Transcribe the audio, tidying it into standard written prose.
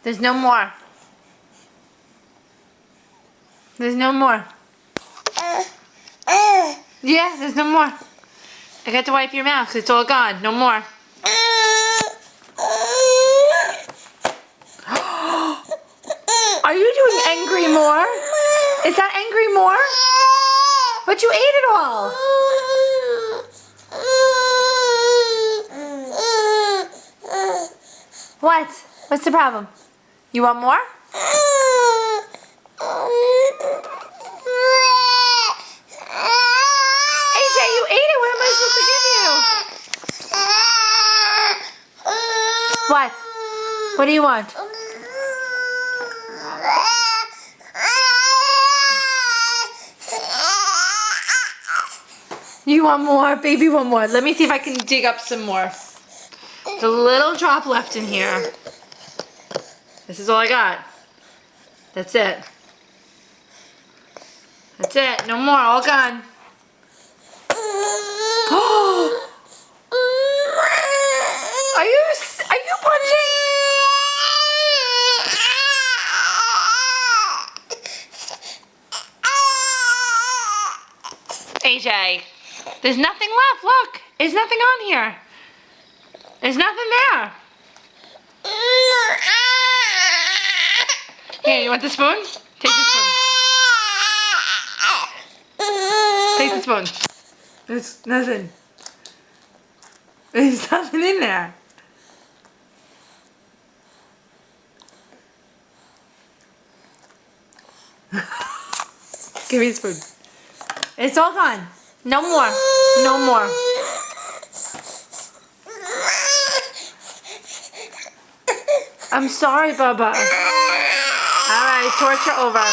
There's no more. There's no more. Yeah, there's no more. I got to wipe your mouth. It's all gone. No more. Are you doing angry more? Is that angry more? But you ate it all. What? What's the problem? You want more? AJ, you ate it. What am I supposed to give you? What? What do you want? You want more? Baby want more. Let me see if I can dig up some more. There's a little drop left in here. This is all I got. That's it. That's it. No more. All gone. Are you punching? AJ, there's nothing left. Look, there's nothing on here. There's nothing there. Here, you want the spoon? Take the spoon. Take the spoon. There's nothing. There's nothing in there. Give me the spoon. It's all gone. No more. No more. I'm sorry, Bubba. All right, torture over.